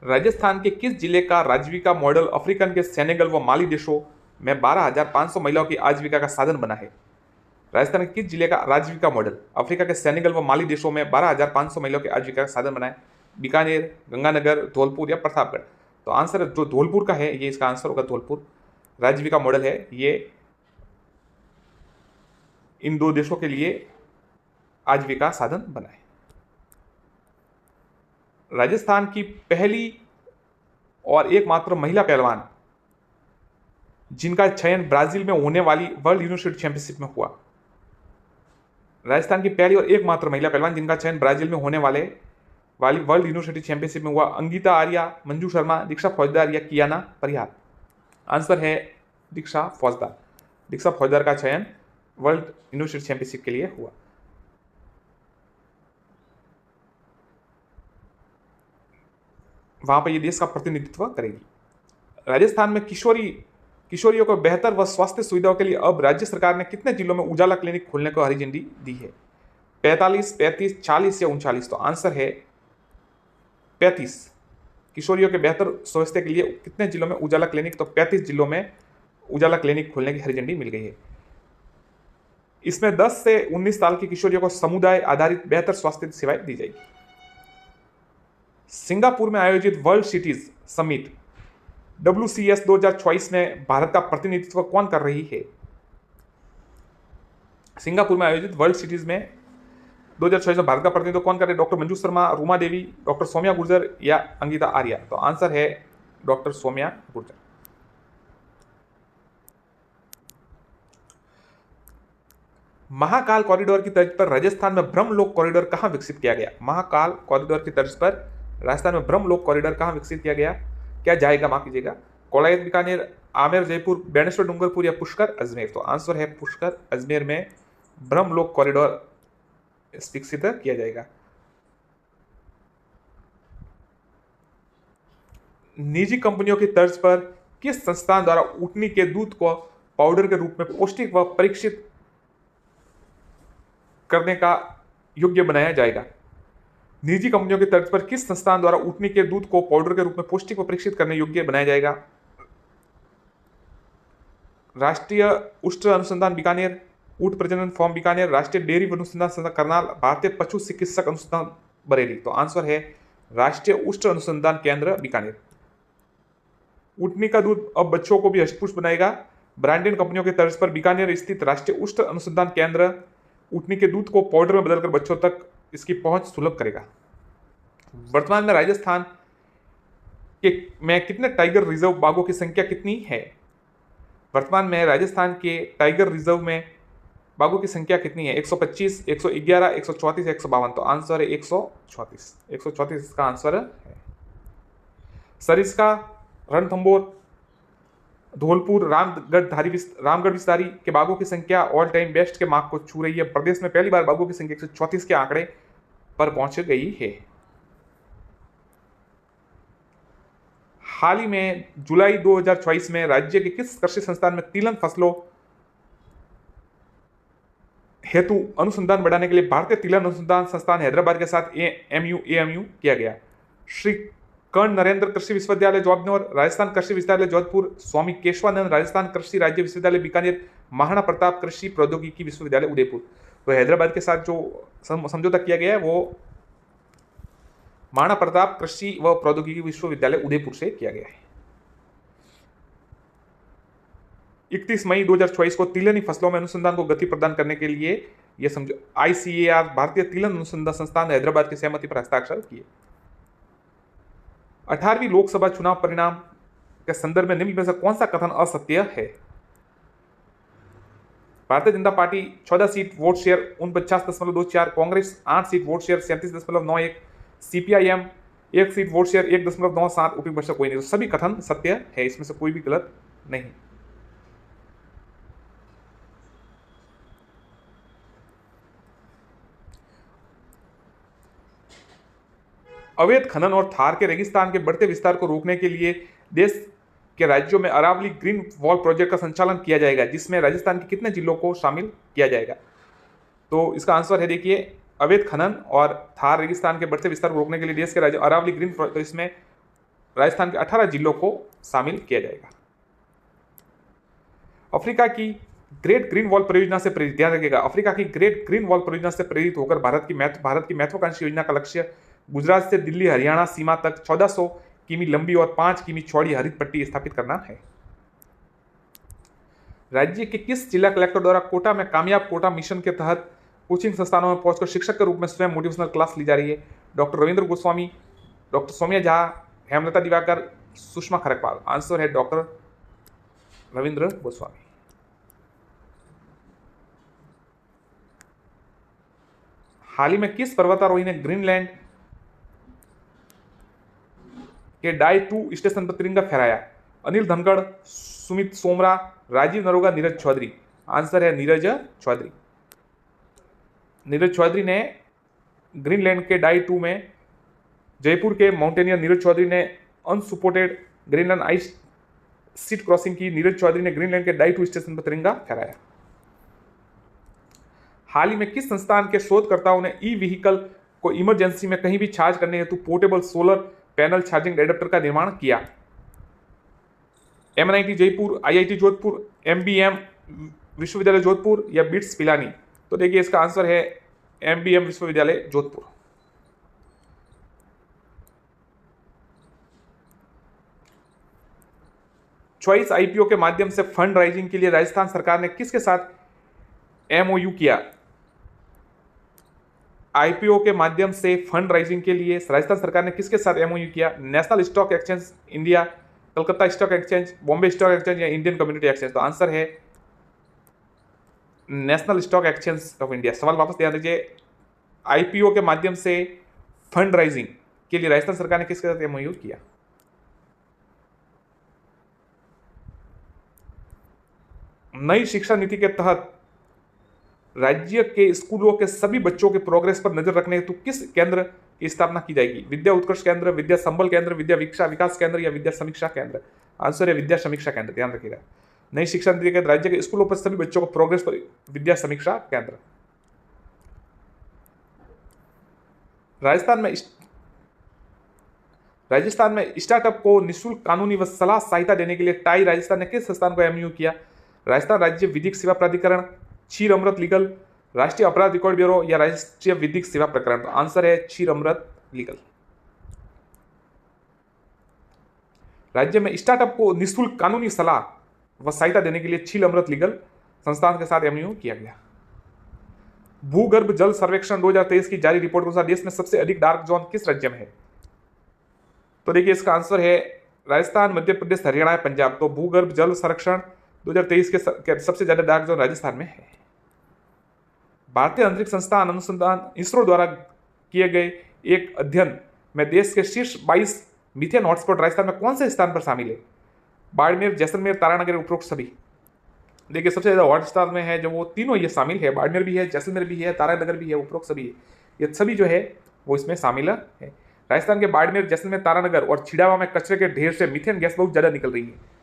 राजस्थान के किस जिले का राजीविका मॉडल अफ्रीकन के सेनेगल व माली देशों में 12,500 महिलाओं की आजीविका का साधन बना है? राजस्थान के किस जिले का राजीविका मॉडल अफ्रीका के सेनेगल व माली देशों में 12,500 महिलाओं की आजीविका का साधन बना है? बीकानेर, गंगानगर, धौलपुर या प्रतापगढ़? तो आंसर जो धौलपुर का है, ये इसका आंसर होगा धौलपुर। राजीविका मॉडल है ये इन दो देशों के लिए आजीविका साधन बना है। राजस्थान की पहली और एकमात्र महिला पहलवान जिनका चयन ब्राजील में होने वाली वर्ल्ड यूनिवर्सिटी चैंपियनशिप में हुआ। राजस्थान की पहली और एकमात्र महिला पहलवान जिनका चयन ब्राजील में होने वाली वर्ल्ड यूनिवर्सिटी चैंपियनशिप में हुआ। अंकिता आर्या, मंजू शर्मा, दीक्षा फौजदार या कियाना परिहार? आंसर है दीक्षा फौजदार। दीक्षा फौजदार का चयन वर्ल्ड यूनिवर्सिटी चैंपियनशिप के लिए हुआ। वहां पर ये देश का प्रतिनिधित्व करेगी। राजस्थान में किशोरियों को बेहतर व स्वास्थ्य सुविधाओं के लिए अब राज्य सरकार ने कितने जिलों में उजाला क्लिनिक खोलने को हरी झंडी दी है? 45, 35, 40 या 39? तो आंसर है 35। किशोरियों के बेहतर स्वास्थ्य के लिए कितने जिलों में उजाला क्लिनिक? तो 35 जिलों में उजाला क्लिनिक खोलने की हरी झंडी मिल गई है। इसमें 10 से 19 साल की किशोरियों को समुदाय आधारित बेहतर स्वास्थ्य सेवाएं दी जाएगी। सिंगापुर में आयोजित वर्ल्ड सिटीज समिट WCS 2024 में भारत का प्रतिनिधित्व कौन कर रही है? सिंगापुर में आयोजित वर्ल्ड सिटीज में 2024 में भारत का प्रतिनिधित्व कौन कर रही है? डॉक्टर मंजू शर्मा, रूमा देवी, डॉक्टर सौम्या गुर्जर या अंकिता आर्या? तो आंसर है डॉक्टर सौम्या गुर्जर। महाकाल कॉरिडोर की तर्ज पर राजस्थान में ब्रह्मलोक कॉरिडोर कहां विकसित किया गया? महाकाल कॉरिडोर की तर्ज पर राजस्थान में ब्रह्मलोक कॉरिडोर कहां विकसित किया गया? क्या जाएगा, माफ कीजिएगा, कोलायत बीकानेर, आमेर जयपुर, बेणेश्वर डूंगरपुर या पुष्कर अजमेर? तो आंसर है पुष्कर अजमेर में ब्रह्मलोक कॉरिडोर विकसित किया जाएगा। निजी कंपनियों की तर्ज पर किस संस्थान द्वारा ऊँटनी के दूध को पाउडर के रूप में पौष्टिक व परीक्षित करने का योग्य बनाया जाएगा? निजी कंपनियों की तर्ज पर किस संस्थान द्वारा ऊँटनी के दूध को पाउडर के रूप में पौष्टिक व परीक्षित करने योग्य बनाया जाएगा? राष्ट्रीय उष्ट अनुसंधान बीकानेर, ऊँट प्रजनन फॉर्म बीकानेर, राष्ट्रीय डेयरी अनुसंधान संस्थान करनाल, भारतीय पशु चिकित्सक अनुसंधान बरेली? तो आंसर है राष्ट्रीय उष्ट अनुसंधान केंद्र बीकानेर। ऊँटनी का दूध अब बच्चों को भी हष्टपुष्ट बनाएगा। ब्रांडेड कंपनियों के तर्ज पर बीकानेर स्थित राष्ट्रीय उष्ट अनुसंधान केंद्र ऊँटनी के दूध को पाउडर में बदलकर बच्चों तक इसकी पहुंच सुलभ करेगा। वर्तमान में राजस्थान में कितने टाइगर रिजर्व बाघों की संख्या कितनी है? वर्तमान में राजस्थान के टाइगर रिजर्व में बाघों की संख्या कितनी है? 125, 111, 134, 152? तो आंसर है 134। 134 इसका आंसर है। सरिस्का, रणथंभौर, धौलपुर, रामगढ़ विस्तारी के बाघों की संख्या ऑल टाइम बेस्ट के मार्क को छू रही है। प्रदेश में पहली बार बाघों की संख्या 134 के आंकड़े पर पहुंच गई है। हाल ही में जुलाई 2024 में राज्य के किस कृषि संस्थान में तिलहन फसलों हेतु अनुसंधान बढ़ाने के लिए भारतीय तिलहन अनुसंधान संस्थान हैदराबाद के साथ AMU किया गया? श्री कर्ण नरेंद्र कृषि विश्वविद्यालय जोबनेर, राजस्थान कृषि विश्वविद्यालय जोधपुर, स्वामी केशवानंद राजस्थान कृषि राज्य विश्वविद्यालय बीकानेर, महाराणा प्रताप कृषि प्रौद्योगिकी विश्वविद्यालय उदयपुर? तो हैदराबाद के साथ जो समझौता किया गया है वो महाराणा प्रताप कृषि व प्रौद्योगिकी विश्वविद्यालय उदयपुर से किया गया है। 31 मई 2024 को तिलहनी फसलों में अनुसंधान को गति प्रदान करने के लिए यह समझो ICAR भारतीय तिलहन अनुसंधान संस्थान हैदराबाद की सहमति पर हस्ताक्षर किए। 18वीं लोकसभा चुनाव परिणाम के संदर्भ में निम्न में से कौन सा कथन असत्य है? Bharatiya Janata party 14 seat vote share 49.24, Congress 8 seat vote share 37.91, CPIM 1 seat vote share 1.97, उपविपक्ष कोई नहीं। तो सभी कथन सत्य है, इसमें से कोई भी गलत नहीं। अवैध खनन और थार के रेगिस्तान के बढ़ते विस्तार को रोकने के लिए देश के राज्यों में अरावली ग्रीन वॉल प्रोजेक्ट का संचालन किया जाएगा, जिसमें राजस्थान के कितने जिलों को शामिल किया जाएगा? तो इसका आंसर है, देखिए, अवैध खनन और थार रेगिस्तान के बढ़ते विस्तार को रोकने के लिए देश के राज्य अरावली ग्रीन, तो इसमें राजस्थान के 18 जिलों को शामिल किया जाएगा। अफ्रीका की ग्रेट ग्रीन वॉल परियोजना से प्रेरित, ध्यान रखिएगा, अफ्रीका की ग्रेट ग्रीन वॉल परियोजना से प्रेरित होकर भारत की महत्वाकांक्षी योजना का लक्ष्य गुजरात से दिल्ली हरियाणा सीमा तक 1400 किमी लंबी और 5 किमी चौड़ी हरित पट्टी स्थापित करना है। राज्य के किस जिला कलेक्टर द्वारा कोटा में कामयाब कोटा मिशन के तहत कोचिंग संस्थानों में पहुंचकर शिक्षक के रूप में स्वयं मोटिवेशनल क्लास ली जा रही है? Doctor Ravindra Goswami, doctor Saumya Jha, Hemlata Diwakar, Sushma Kharakpal. Answer है डॉक्टर रविंद्र गोस्वामी। हाल ही में किस पर्वतारोही ने ग्रीनलैंड के डाई 2 स्टेशन पर तिरंगा फहराया? अनिल धनखड़, सुमित सोमरा, राजीव नरोगा, नीरज चौधरी। आंसर है नीरज चौधरी। नीरज चौधरी ने ग्रीनलैंड के डाई 2 में, जयपुर के माउंटेनियर नीरज चौधरी ने unsupported Greenland ice seat crossing की। नीरज चौधरी ने ग्रीनलैंड के डाई 2 स्टेशन पर तिरंगा फहराया। हाल ही में किस संस्थान के शोधकर्ताओं ने ई व्हीकल को इमरजेंसी में कहीं भी चार्ज करने हेतु portable solar panel charging adapter का निर्माण किया? MNIT Jaipur, IIT Jodhpur, MBM विश्वविद्यालय जोधपुर या बिट्स पिलानी? तो देखिए इसका आंसर है MBM विश्वविद्यालय जोधपुर। चॉइस IPO के माध्यम से फंड राइजिंग के लिए राजस्थान सरकार ने किसके साथ MOU किया? IPO के माध्यम से फंड राइजिंग के लिए राजस्थान सरकार ने किसके साथ MOU किया? National stock exchange India, Calcutta stock exchange, Bombay stock exchange या इंडियन कम्युनिटी एक्सचेंज? तो आंसर है national stock exchange of India. सवाल वापस ध्यान दीजिए, IPO के माध्यम से फंड राइजिंग के लिए राजस्थान सरकार ने किसके साथ MOU किया? नई शिक्षा नीति के तहत राज्य के स्कूलों के सभी बच्चों के प्रोग्रेस पर नजर रखने हेतु किस केंद्र की स्थापना की जाएगी? विद्या उत्कर्ष केंद्र, विद्या संबल केंद्र, विद्या विकास केंद्र या विद्या समीक्षा केंद्र? आंसर है विद्या समीक्षा केंद्र। ध्यान रखिएगा, नई शिक्षा नीति के तहत राज्य के स्कूलों पर सभी बच्चों को प्रोग्रेस पर विद्या समीक्षा केंद्र। राजस्थान में स्टार्टअप को निःशुल्क कानूनी व सलाह सहायता देने के लिए टाई राजस्थान ने किस संस्थान को MOU किया? राजस्थान राज्य विधिक सेवा प्राधिकरण, क्षीर अमृत लीगल, राष्ट्रीय अपराध रिकॉर्ड ब्यूरो या राष्ट्रीय विधिक सेवा प्रकरण? तो आंसर है क्षीर अमृत लीगल। राज्य में स्टार्टअप को निःशुल्क कानूनी सलाह व सहायता देने के लिए क्षीर अमृत लीगल संस्थान के साथ MOU किया गया। भूगर्भ जल सर्वेक्षण 2023 की जारी रिपोर्ट के अनुसार देश में सबसे अधिक डार्क जोन किस राज्य में है? तो देखिए इसका आंसर है राजस्थान, मध्य प्रदेश, हरियाणा, पंजाब। तो भूगर्भ जल संरक्षण 2023 के सबसे ज्यादा डार्क जोन राजस्थान में है। भारतीय अंतरिक्ष संस्थान अनुसंधान इसरो द्वारा किए गए एक अध्ययन में देश के शीर्ष 22 मीथेन हॉटस्पॉट राजस्थान में कौन से स्थान पर शामिल है? बाड़मेर, जैसलमेर, तारानगर, उपरोक्त सभी। देखिए सबसे ज्यादा हॉटस्पॉट में है जो वो तीनों ये शामिल है, बाड़मेर भी है, जैसलमेर भी है, तारानगर भी है, उपरोक्त सभी है। ये सभी जो है वो इसमें शामिल है। राजस्थान के बाड़मेर, जैसलमेर, तारानगर और छिड़ावा में कचरे के ढेर से मीथेन गैस बहुत ज्यादा निकल रही है।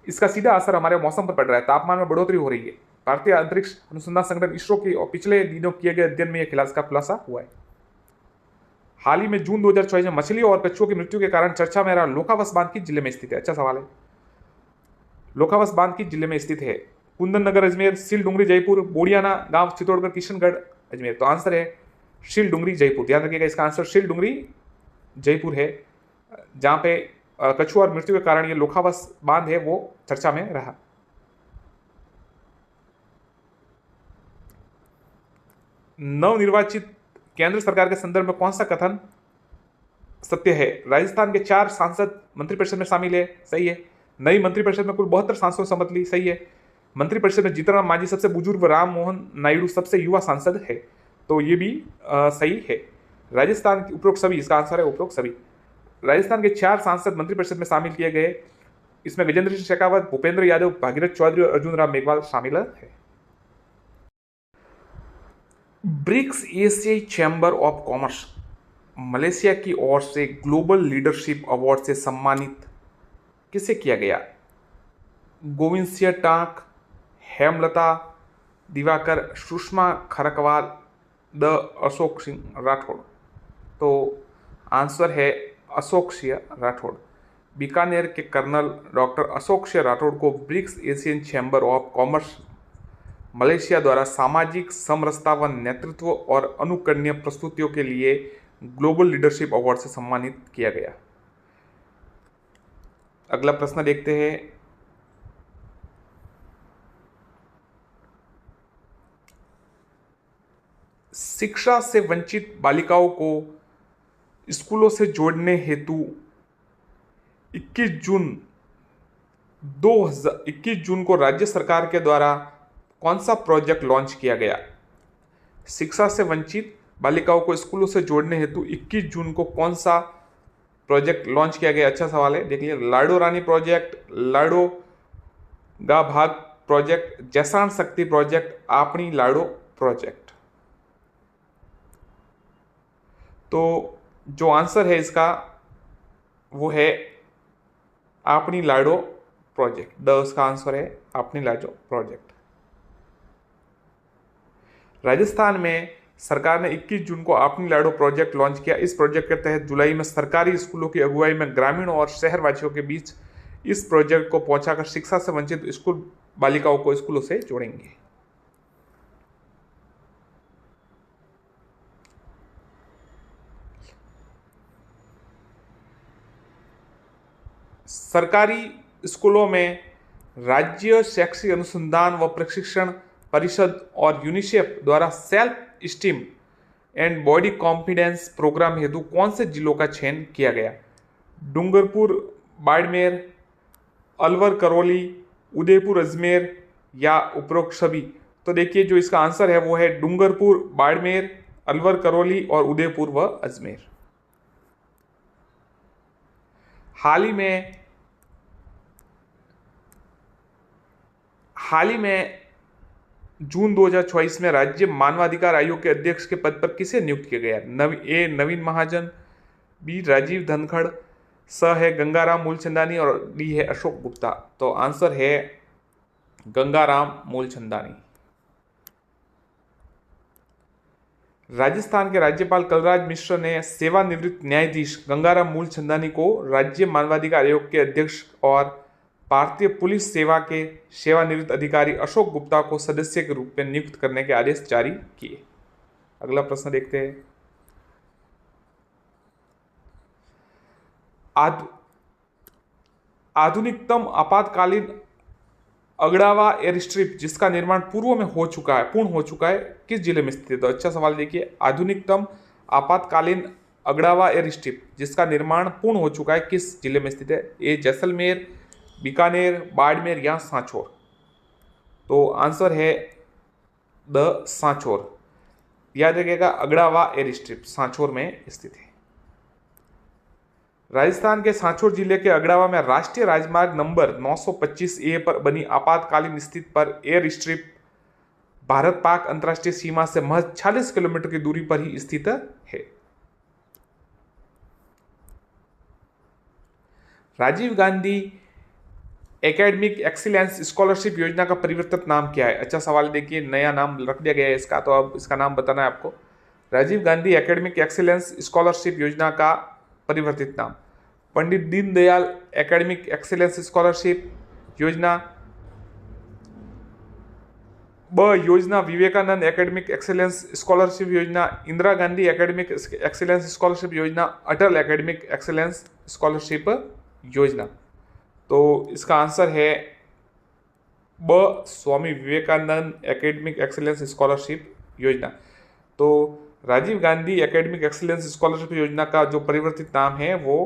इसका सीधा असर हमारे मौसम पर पड़ रहा है, तापमान में बढ़ोतरी हो रही है। भारतीय अंतरिक्ष अनुसंधान संगठन इसरो के और पिछले दिनों किए गए अध्ययन में यह खुलासा हुआ है। हाल ही में जून 2024 में मछलियों और कछुओं की मृत्यु के कारण चर्चा में रहा लोखावस बांध किस जिले में स्थित है? अच्छा सवाल है। लोखावस बांध किस जिले में स्थित है? कुंदन नगर अजमेर, सील डुंगरी जयपुर, बोड़ियाना गांव चित्तौड़गढ़, किशनगढ़ अजमेर? तो आंसर है सील डुंगरी जयपुर। ध्यान रखिएगा इसका आंसर सील डुंगरी जयपुर है, जहां पे कछुआ और मृत्यु के कारण ये लोखावस बांध है वो चर्चा में रहा। नवनिर्वाचित केंद्र सरकार के संदर्भ में कौन सा कथन सत्य है? राजस्थान के 4 सांसद मंत्रिपरिषद में शामिल है, सही है। नई मंत्रिपरिषद में कुल 72 सांसदों ने शपथ ली, सही है। मंत्रिपरिषद में जीतन राम मांझी सबसे बुजुर्ग, राम मोहन नायडू सबसे युवा सांसद है, तो ये भी सही है। राजस्थान की उपरोक्त सभी, इसका आंसर है उपरोक्त सभी। राजस्थान के 4 सांसद मंत्रिपरिषद में शामिल किए गए, इसमें गजेंद्र सिंह शेखावत, भूपेंद्र यादव, भागीरथ चौधरी और अर्जुन राम मेघवाल शामिल है। ब्रिक्स एशियाई चैम्बर ऑफ कॉमर्स मलेशिया की ओर से ग्लोबल लीडरशिप अवार्ड से सम्मानित किसे किया गया? गोविंद सिंह टाक, हेमलता दिवाकर, सुषमा खरकवाल द अशोक सिंह राठौड़। तो आंसर है अशोक सिंह राठौड़। बीकानेर के कर्नल डॉक्टर अशोक सिंह राठौड़ को BRICS Asian chamber of commerce Malaysia द्वारा सामाजिक समरसता व नेतृत्व और अनुकरणीय प्रस्तुतियों के लिए ग्लोबल लीडरशिप अवार्ड से सम्मानित किया गया। अगला प्रश्न देखते हैं। शिक्षा से वंचित बालिकाओं को स्कूलों से जोड़ने हेतु 21 जून को राज्य सरकार के द्वारा कौन सा प्रोजेक्ट लॉन्च किया गया? शिक्षा से वंचित बालिकाओं को स्कूलों से जोड़ने हेतु 21 जून को कौन सा प्रोजेक्ट लॉन्च किया गया? अच्छा सवाल है। देख लीजिए, लाडो रानी प्रोजेक्ट, लाडो गा भाग प्रोजेक्ट, जैसान शक्ति प्रोजेक्ट, आपनी लाडो प्रोजेक्ट। तो जो आंसर है इसका वो है आपनी लाडो प्रोजेक्ट। द उसका आंसर है आपनी लाडो प्रोजेक्ट। राजस्थान में सरकार ने 21 जून को आपनी लाडो प्रोजेक्ट लॉन्च किया। इस प्रोजेक्ट के तहत जुलाई में सरकारी स्कूलों की अगुवाई में ग्रामीण और शहरवासियों के बीच इस प्रोजेक्ट को पहुंचाकर शिक्षा से वंचित स्कूल बालिकाओं को स्कूलों से जोड़ेंगे। सरकारी स्कूलों में राज्य शैक्षिक अनुसंधान व प्रशिक्षण परिषद और यूनिसेफ द्वारा self esteem and body confidence programme हेतु कौन से जिलों का चयन किया गया? डूंगरपुर, बाड़मेर, अलवर करौली, उदयपुर अजमेर या उपरोक्त सभी? तो देखिए, जो इसका आंसर है वो है डूंगरपुर, बाड़मेर, अलवर करौली और उदयपुर व अजमेर। हाल ही में जून 2024 में राज्य मानवाधिकार आयोग के अध्यक्ष के पद पर किसे नियुक्त किया गया? ए नवीन महाजन, बी राजीव धनखड़, स है गंगाराम मूलचंदानी और डी है अशोक गुप्ता। तो आंसर है गंगाराम मूलचंदानी। राजस्थान के राज्यपाल कलराज मिश्र ने सेवानिवृत्त न्यायाधीश गंगाराम मूलचंदानी को राज्य मानवाधिकार आयोग के अध्यक्ष और भारतीय पुलिस सेवा के सेवानिवृत्त अधिकारी अशोक गुप्ता को सदस्य के रूप में नियुक्त करने के आदेश जारी किए। अगला प्रश्न देखते हैं। आधुनिकतम आपातकालीन अगड़ावा एयर स्ट्रिप जिसका निर्माण पूर्ण हो चुका है किस जिले में स्थित है? तो अच्छा सवाल देखिए, आधुनिकतम आपातकालीन अगड़ावा एयर स्ट्रिप जिसका निर्माण पूर्ण हो चुका है किस जिले में स्थित है? ए जैसलमेर, बीकानेर, बाड़मेर या सांचौर? तो आंसर है द सांचौर। याद रखिएगा, अगड़ावा एयर स्ट्रिप सांचौर में स्थित है। राजस्थान के सांचौर जिले के अगड़ावा में राष्ट्रीय राजमार्ग नंबर 925A पर बनी आपातकालीन स्थिति पर एयर स्ट्रिप भारत पाक अंतर्राष्ट्रीय सीमा से महज 40 किलोमीटर की दूरी पर ही स्थित है। Rajiv Gandhi academic excellence scholarship योजना का परिवर्तित नाम क्या है? अच्छा सवाल देखिए, नया नाम रख दिया गया है इसका, तो अब इसका नाम बताना है आपको। Rajiv Gandhi academic excellence scholarship योजना का परिवर्तित नाम Pandit Deendayal academic excellence scholarship योजना, योजना विवेकानंद एकेडमिक एक्सीलेंस स्कॉलरशिप योजना, Indira Gandhi academic excellence scholarship योजना, अटल एकेडमिक एक्सीलेंस स्कॉलरशिप योजना। तो इसका आंसर है Swami Vivekananda academic excellence scholarship योजना। तो Rajiv Gandhi academic excellence scholarship योजना का जो परिवर्तित नाम है वो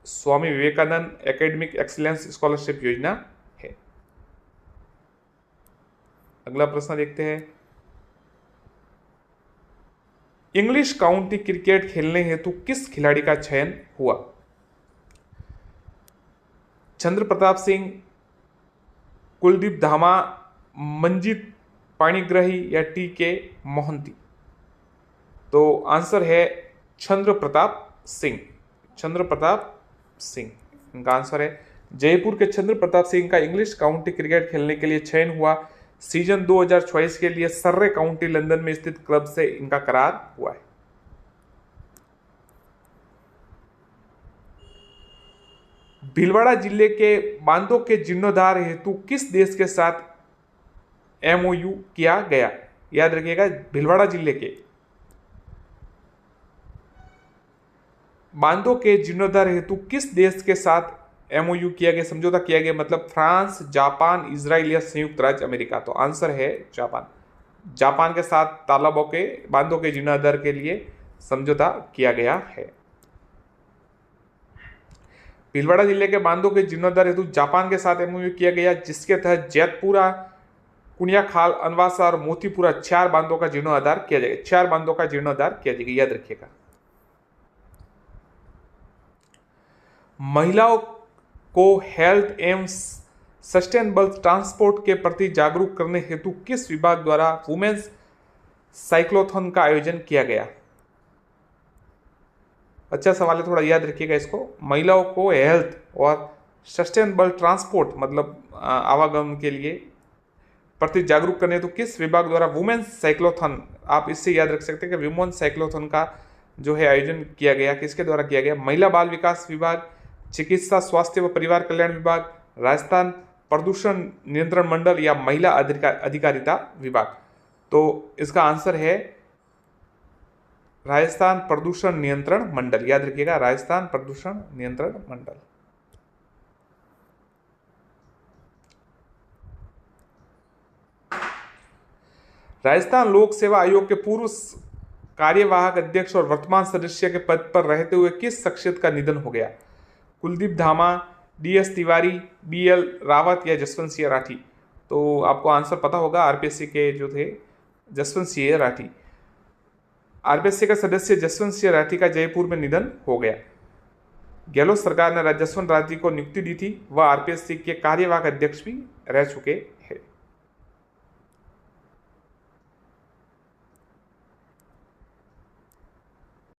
Swami Vivekananda academic excellence scholarship योजना है। अगला प्रश्न देखते हैं। इंग्लिश काउंटी क्रिकेट खेलने हेतु किस खिलाड़ी का चयन हुआ? चंद्र प्रताप सिंह, कुलदीप धामा, मंजीत पाणिग्राही या टी.के. मोहंती? तो आंसर है चंद्र प्रताप सिंह। चंद्र प्रताप सिंह इनका आंसर है। जयपुर के चंद्र प्रताप सिंह का इंग्लिश काउंटी क्रिकेट खेलने के लिए चयन हुआ। सीजन 2024 के लिए सर्रे काउंटी लंदन में स्थित क्लब से इनका करार हुआ है। भीलवाड़ा जिले के बांधों के जीर्णोद्धार हेतु किस देश के साथ एमओयू किया गया? याद रखिएगा, भीलवाड़ा जिले के बांधों के जीर्णोद्धार हेतु किस देश के साथ एमओयू किया गया, समझौता किया गया, मतलब फ्रांस, जापान, इजराइल या संयुक्त राज्य अमेरिका। तो आंसर है जापान। जापान के साथ तालाबों के बांधों के जीर्णोद्धार के लिए समझौता किया गया है। भीलवाड़ा जिले के बांधों के जीर्णोद्धार हेतु जापान के साथ एमओयू किया गया, जिसके तहत जैतपुरा, कुनियाखाल, अनवासा और मोतीपुरा 4 बांधों का जीर्णोद्धार किया जाएगा। 4 बांधों का जीर्णोद्धार किया जाएगा, याद रखिएगा। महिलाओं को हेल्थ एवं सस्टेनेबल ट्रांसपोर्ट के प्रति जागरूक करने हेतु किस विभाग द्वारा वुमेन्स साइक्लोथॉन का आयोजन किया गया? अच्छा सवाल है, थोड़ा याद रखिएगा इसको। महिलाओं को हेल्थ और सस्टेनेबल ट्रांसपोर्ट मतलब आवागमन के लिए प्रति जागरूक करने हेतु किस विभाग द्वारा वुमेन्स साइक्लोथॉन, आप इससे याद रख सकते हैं कि वुमेन्स साइक्लोथॉन का जो है आयोजन किया गया, किसके द्वारा किया गया? महिला बाल विकास विभाग, चिकित्सा स्वास्थ्य व परिवार कल्याण विभाग, राजस्थान प्रदूषण नियंत्रण मंडल या महिला अधिकारिता विभाग। तो इसका आंसर है राजस्थान प्रदूषण नियंत्रण मंडल, याद रखिएगा, राजस्थान प्रदूषण नियंत्रण मंडल। राजस्थान लोक सेवा आयोग के पूर्व कार्यवाहक अध्यक्ष और वर्तमान सदस्य के पद पर रहते हुए किस शख्सियत का निधन हो गया? कुलदीप धामा, डीएस तिवारी, बीएल रावत या जसवंत सिंह राठी। तो आपको आंसर पता होगा, आरपीएससी के जो थे जसवंत सिंह राठी। आरपीएससी का सदस्य जसवंत सिंह राठी का जयपुर में निधन हो गया। गहलोत सरकार ने जसवंत राठी को नियुक्ति दी थी, वह आरपीएससी के कार्यवाहक अध्यक्ष भी रह चुके हैं।